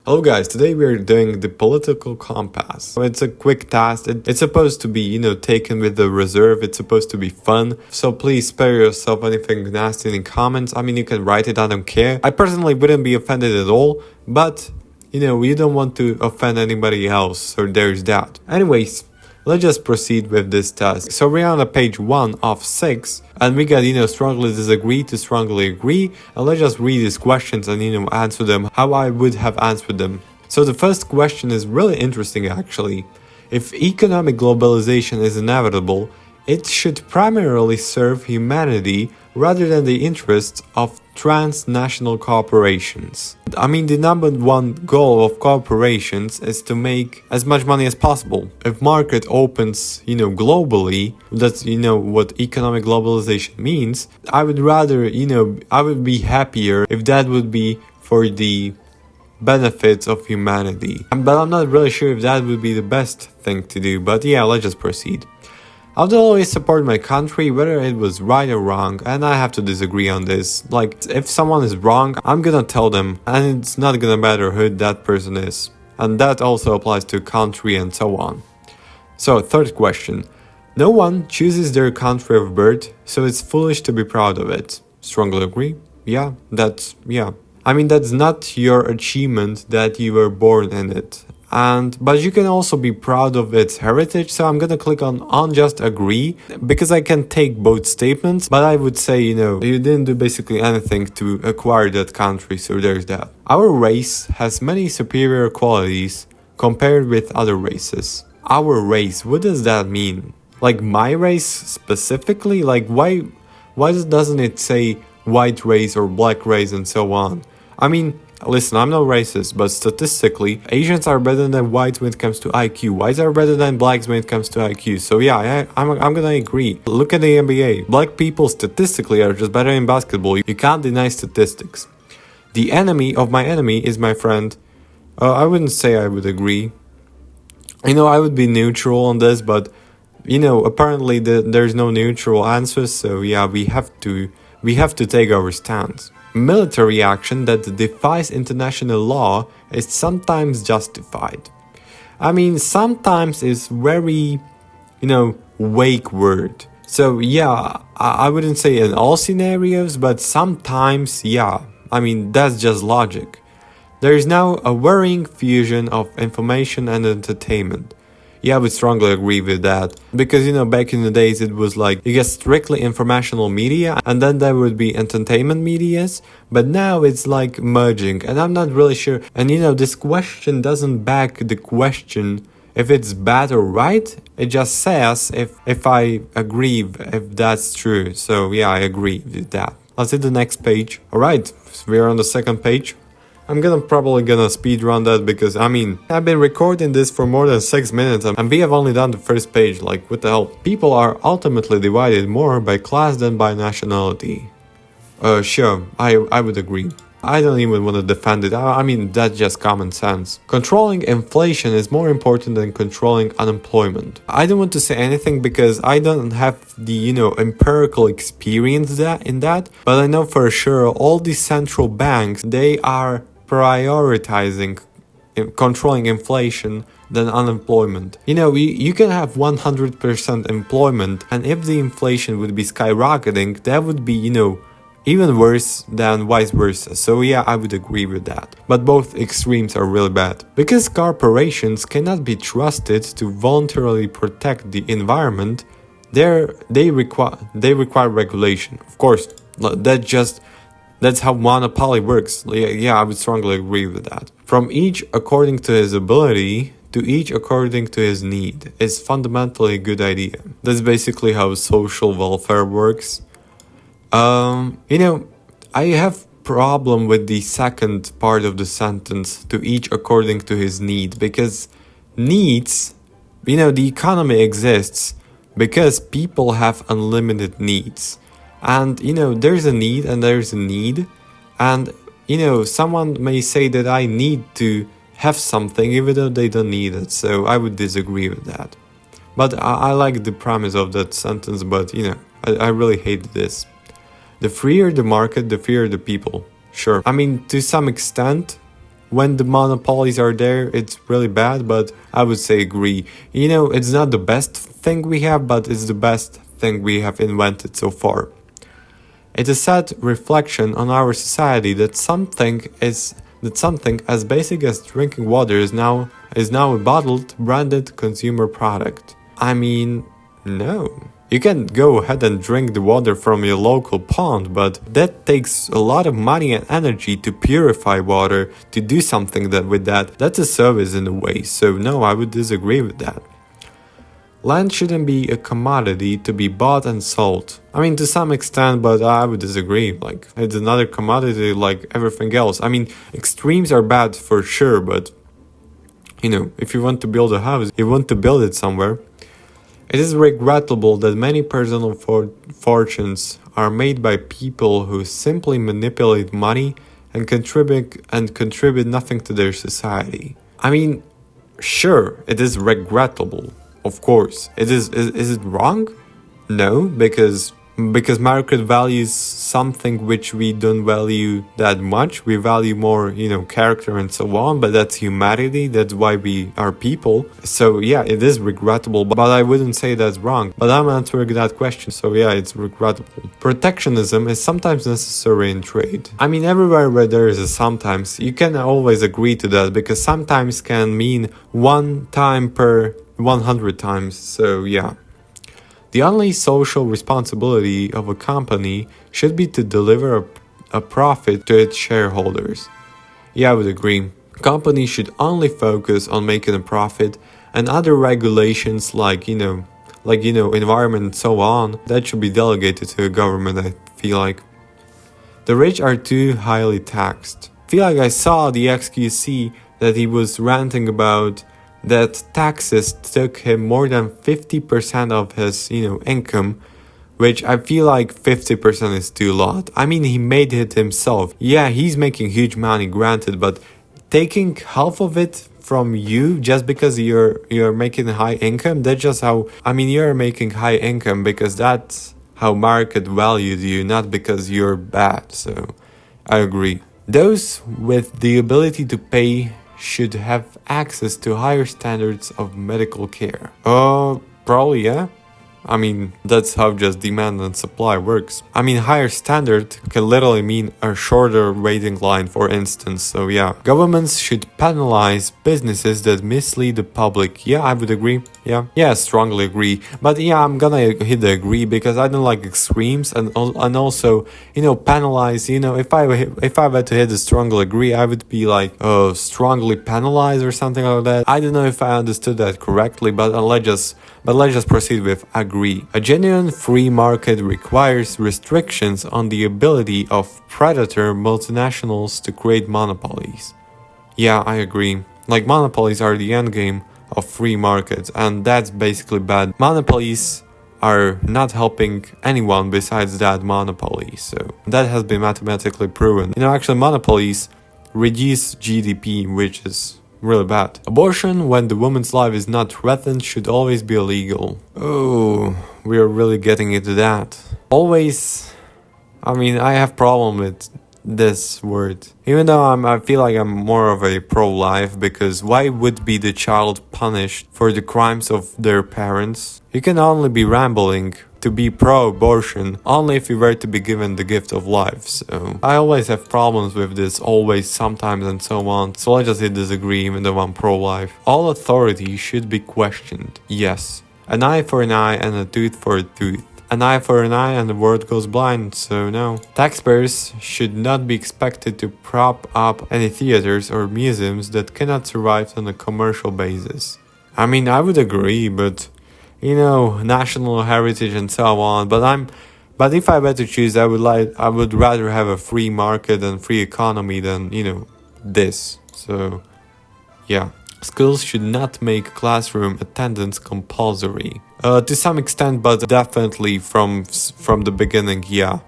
Hello guys, today we're doing the political compass. So it's a quick task. It's supposed to be, taken with the reserve. It's supposed to be fun. So please spare yourself anything nasty in comments. I mean, you can write it, I don't care. I personally wouldn't be offended at all, but, you don't want to offend anybody else, so there's that. Anyways, let's just proceed with this task. So we're on page 1 of 6, and we got, strongly disagree to strongly agree. And let's just read these questions and, answer them how I would have answered them. So the first question is really interesting actually. If economic globalization is inevitable, it should primarily serve humanity rather than the interests of transnational corporations. I mean, the number one goal of corporations is to make as much money as possible. If market opens, globally, that's, what economic globalization means, I would rather, I would be happier if that would be for the benefits of humanity. But I'm not really sure if that would be the best thing to do, but yeah, let's just proceed. I would always support my country, whether it was right or wrong, and I have to disagree on this. Like, if someone is wrong, I'm gonna tell them, and it's not gonna matter who that person is. And that also applies to country and so on. So, third question. No one chooses their country of birth, so it's foolish to be proud of it. Strongly agree? Yeah. I mean, that's not your achievement that you were born in it. But you can also be proud of its heritage, so I'm gonna click on just agree, because I can take both statements, but I would say, you didn't do basically anything to acquire that country, so there's that. Our race has many superior qualities compared with other races. Our race, what does that mean? Like my race specifically? Like why doesn't it say white race or black race and so on? I mean, listen, I'm no racist, but statistically, Asians are better than whites when it comes to IQ. Whites are better than blacks when it comes to IQ. So yeah, I'm gonna agree. Look at the NBA. Black people statistically are just better in basketball. You can't deny statistics. The enemy of my enemy is my friend. I wouldn't say I would agree. I would be neutral on this, but, apparently there's no neutral answers. So yeah, we have to take our stance. Military action that defies international law is sometimes justified. I mean, sometimes is very, vague word. So yeah, I wouldn't say in all scenarios, but sometimes, yeah. I mean, that's just logic. There is now a worrying fusion of information and entertainment. Yeah, I would strongly agree with that. Because, back in the days it was like, you get strictly informational media and then there would be entertainment medias. But now it's like merging and I'm not really sure. And this question doesn't back the question if it's bad or right. It just says if I agree if that's true. So yeah, I agree with that. Let's hit the next page. Alright, we're on the second page. I'm probably gonna speed run that because, I mean, I've been recording this for more than 6 minutes and we have only done the first page, like what the hell. People are ultimately divided more by class than by nationality. Sure, I would agree. I don't even want to defend it. I mean, that's just common sense. Controlling inflation is more important than controlling unemployment. I don't want to say anything because I don't have the, empirical experience in that, but I know for sure all these central banks, they are prioritizing controlling inflation than unemployment. You can have 100% employment, and if the inflation would be skyrocketing, that would be, even worse than vice versa. So yeah, I would agree with that. But both extremes are really bad. Because corporations cannot be trusted to voluntarily protect the environment, they require regulation. Of course, that's how monopoly works. Yeah, I would strongly agree with that. From each according to his ability to each according to his need is fundamentally a good idea. That's basically how social welfare works. I have problem with the second part of the sentence, to each according to his need, because needs, the economy exists because people have unlimited needs. And, there's a need and there's a need. And, someone may say that I need to have something even though they don't need it. So I would disagree with that. But I like the premise of that sentence, but, I really hate this. The freer the market, the freer the people. Sure. I mean, to some extent, when the monopolies are there, it's really bad, but I would say agree. It's not the best thing we have, but it's the best thing we have invented so far. It's a sad reflection on our society that something as basic as drinking water is now a bottled, branded consumer product. I mean, no. You can go ahead and drink the water from your local pond, but that takes a lot of money and energy to purify water, to do something with that. That's a service in a way, so no, I would disagree with that. Land shouldn't be a commodity to be bought and sold. I mean, to some extent, but I would disagree. Like, it's another commodity like everything else. I mean, extremes are bad for sure, but, if you want to build a house, you want to build it somewhere. It is regrettable that many personal fortunes are made by people who simply manipulate money and contribute nothing to their society. I mean, sure, it is regrettable. Of course. Is it wrong? No, because market values something which we don't value that much. We value more, character and so on, but that's humanity. That's why we are people. So yeah, it is regrettable, but I wouldn't say that's wrong. But I'm answering that question, so yeah, it's regrettable. Protectionism is sometimes necessary in trade. I mean, everywhere where there is a sometimes, you can always agree to that, because sometimes can mean one time per 100 times, so yeah. The only social responsibility of a company should be to deliver a profit to its shareholders. Yeah, I would agree. Companies should only focus on making a profit, and other regulations like environment and so on, that should be delegated to the government, I feel like. The rich are too highly taxed. I feel like I saw the XQC that he was ranting about that taxes took him more than 50% of his, income, which I feel like 50% is too lot. I mean, he made it himself. Yeah, he's making huge money, granted, but taking half of it from you just because you're making high income, that's just how, you're making high income because that's how market valued you, not because you're bad, so I agree. Those with the ability to pay should have access to higher standards of medical care. Probably, yeah. That's how just demand and supply works. Higher standard can literally mean a shorter waiting line, for instance, so yeah. Governments should penalize businesses that mislead the public. Yeah, I would agree. Yeah, strongly agree. But yeah, I'm gonna hit the agree because I don't like extremes, and also, penalize, if I were to hit the strongly agree, I would be like, strongly penalize or something like that. I don't know if I understood that correctly, but let's just proceed with agree. A genuine free market requires restrictions on the ability of predator multinationals to create monopolies. Yeah, I agree. Like, monopolies are the endgame of free markets, and that's basically bad. Monopolies are not helping anyone besides that monopoly, so that has been mathematically proven. Actually, monopolies reduce GDP, which is really bad. Abortion, when the woman's life is not threatened, should always be illegal. Oh, we are really getting into that. Always, I have problem with this word. Even though I feel like I'm more of a pro-life, because why would be the child punished for the crimes of their parents? You can only be rambling to be pro-abortion only if you were to be given the gift of life. So I always have problems with this always, sometimes, and so on. So I just disagree even though I'm pro-life. All authority should be questioned. Yes. An eye for an eye and a tooth for a tooth. An eye for an eye and the world goes blind, so no. Taxpayers should not be expected to prop up any theaters or museums that cannot survive on a commercial basis. I would agree, but national heritage and so on. But if I were to choose, I would rather have a free market and free economy than this. So, yeah. Schools should not make classroom attendance compulsory. To some extent, but definitely from the beginning, yeah.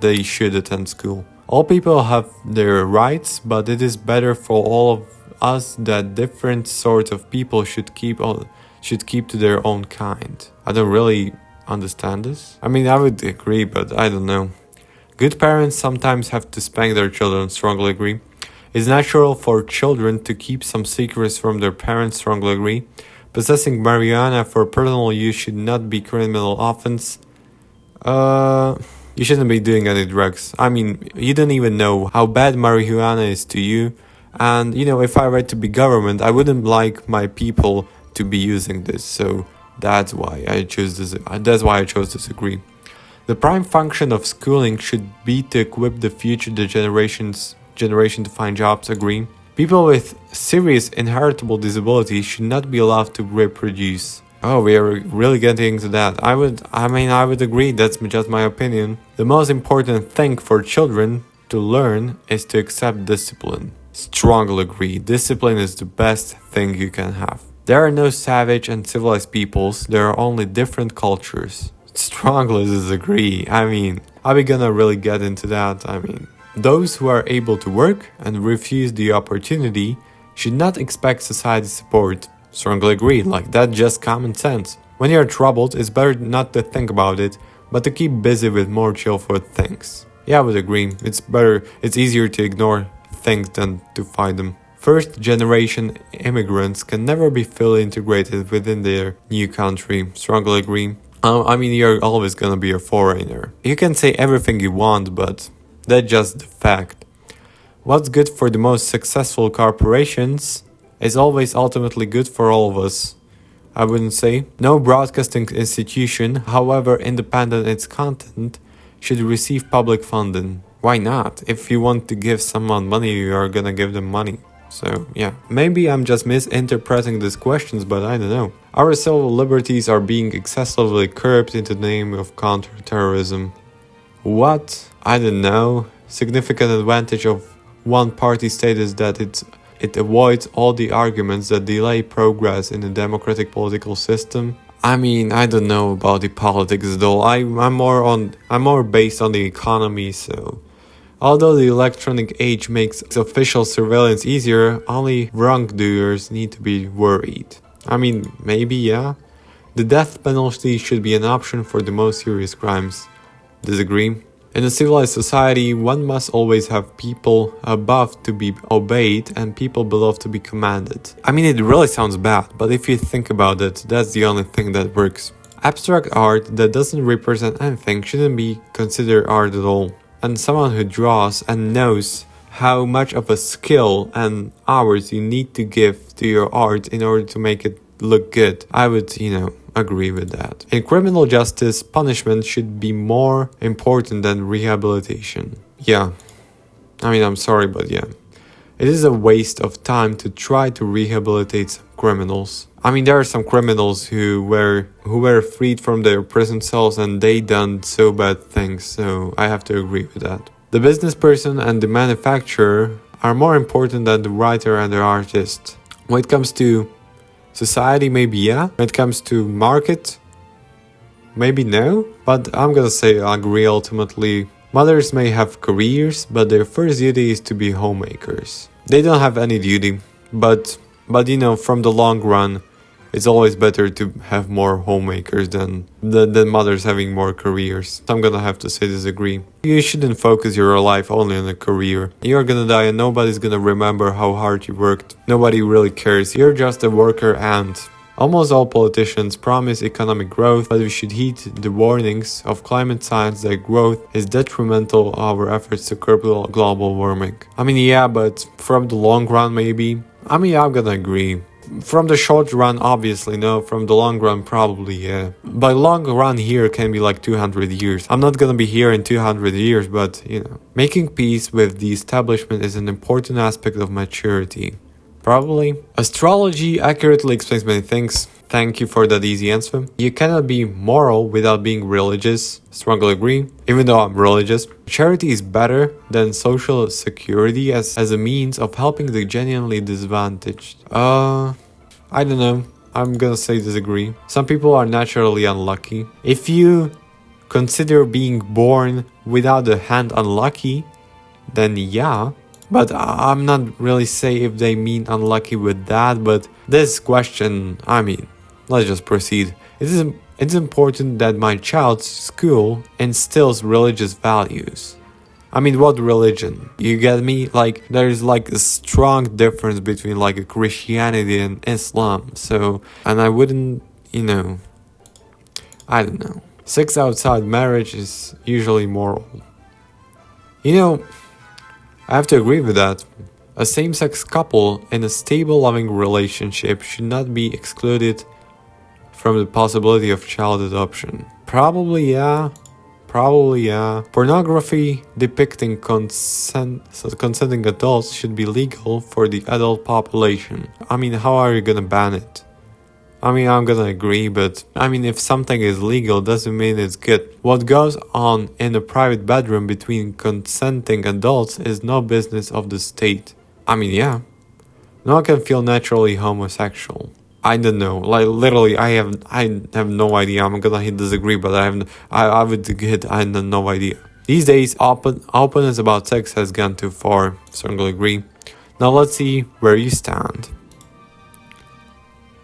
They should attend school. All people have their rights, but it is better for all of us that different sorts of people should keep to their own kind. I don't really understand this. I would agree, but I don't know. Good parents sometimes have to spank their children, strongly agree. It's natural for children to keep some secrets from their parents, strongly agree. Possessing marijuana for personal use should not be criminal offense. You shouldn't be doing any drugs. I mean, you don't even know how bad marijuana is to you. And, if I were to be government, I wouldn't like my people to be using this. So that's why I chose this. That's why I chose to disagree. The prime function of schooling should be to equip the future generation to find jobs, agree. People with serious inheritable disabilities should not be allowed to reproduce. Oh, we are really getting into that. I would agree, that's just my opinion. The most important thing for children to learn is to accept discipline. Strongly agree, discipline is the best thing you can have. There are no savage and civilized peoples, there are only different cultures. Strongly disagree. Are we gonna really get into that? Those who are able to work and refuse the opportunity should not expect society support. Strongly agree, that's just common sense. When you're troubled, it's better not to think about it, but to keep busy with more chill for things. Yeah, I would agree. It's easier to ignore things than to fight them. First generation immigrants can never be fully integrated within their new country. Strongly agree. You're always gonna be a foreigner. You can say everything you want, but that's just the fact. What's good for the most successful corporations is always ultimately good for all of us. I wouldn't say. No broadcasting institution, however independent its content, should receive public funding. Why not? If you want to give someone money, you are gonna give them money. So, yeah. Maybe I'm just misinterpreting these questions, but I don't know. Our civil liberties are being excessively curbed in the name of counterterrorism. What? I don't know. Significant advantage of one party state is that it avoids all the arguments that delay progress in the democratic political system. I don't know about the politics though. I'm more based on the economy, so although the electronic age makes official surveillance easier, only wrongdoers need to be worried. Maybe, yeah. The death penalty should be an option for the most serious crimes. Disagree? In a civilized society, one must always have people above to be obeyed and people below to be commanded. It really sounds bad, but if you think about it, that's the only thing that works. Abstract art that doesn't represent anything shouldn't be considered art at all. And someone who draws and knows how much of a skill and hours you need to give to your art in order to make it look good, I would, agree with that. In criminal justice, punishment should be more important than rehabilitation. Yeah. I'm sorry, but yeah. It is a waste of time to try to rehabilitate some criminals. There are some criminals who were freed from their prison cells and they done so bad things, so I have to agree with that. The business person and the manufacturer are more important than the writer and the artist. When it comes to society, maybe yeah. When it comes to market, maybe no. But I'm gonna say I agree ultimately. Mothers may have careers, but their first duty is to be homemakers. They don't have any duty, but from the long run, it's always better to have more homemakers than mothers having more careers. I'm gonna have to say disagree. You shouldn't focus your life only on a career. You're gonna die and nobody's gonna remember how hard you worked. Nobody really cares. You're just a worker ant. Almost all politicians promise economic growth, but we should heed the warnings of climate science that growth is detrimental to our efforts to curb global warming. Yeah, but from the long run maybe. I'm gonna agree. From the short run, obviously, no. From the long run, probably, yeah. By long run here can be like 200 years. I'm not gonna be here in 200 years, but, Making peace with the establishment is an important aspect of maturity. Probably. Astrology accurately explains many things. Thank you for that easy answer. You cannot be moral without being religious. Strongly agree. Even though I'm religious. Charity is better than social security as a means of helping the genuinely disadvantaged. I don't know. I'm gonna say disagree. Some people are naturally unlucky. If you consider being born without a hand unlucky, then yeah. But I'm not really say if they mean unlucky with that, but this question, let's just proceed. It's important that my child's school instills religious values. I mean, what religion? You get me? Like, there's like a strong difference between like a Christianity and Islam. So, and I wouldn't, I don't know. Sex outside marriage is usually moral. I have to agree with that. A same-sex couple in a stable, loving relationship should not be excluded from the possibility of child adoption. Probably, yeah. Pornography depicting consenting adults should be legal for the adult population. I mean, how are you gonna ban it? I mean, I'm gonna agree, but I mean, if something is legal, doesn't mean it's good. What goes on in a private bedroom between consenting adults is no business of the state. I mean, yeah. No one can feel naturally homosexual. I don't know. Like, literally, I have no idea. I'm gonna disagree, but I would hit, I have no idea. These days, openness about sex has gone too far. Strongly agree. Now let's see where you stand.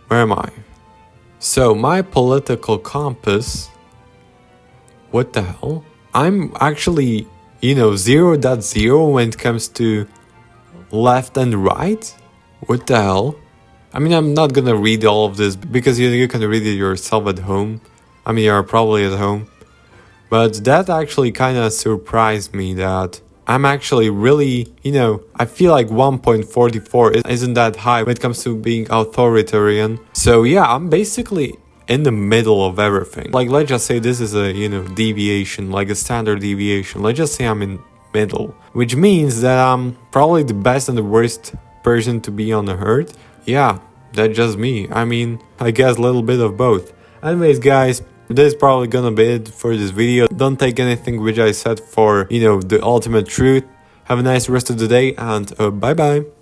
Where am I? So, my political compass... What the hell? I'm actually, 0.0 when it comes to left and right? What the hell? I mean, I'm not gonna read all of this because you can read it yourself at home. I mean, you're probably at home. But that actually kind of surprised me that I'm actually really, I feel like 1.44 isn't that high when it comes to being authoritarian. So yeah, I'm basically in the middle of everything. Like, let's just say this is a, deviation, like a standard deviation. Let's just say I'm in middle, which means that I'm probably the best and the worst person to be on the earth. Yeah, that's just me. I mean, I guess a little bit of both. Anyways, guys, this is probably gonna be it for this video. Don't take anything which I said for, the ultimate truth. Have a nice rest of the day and bye bye.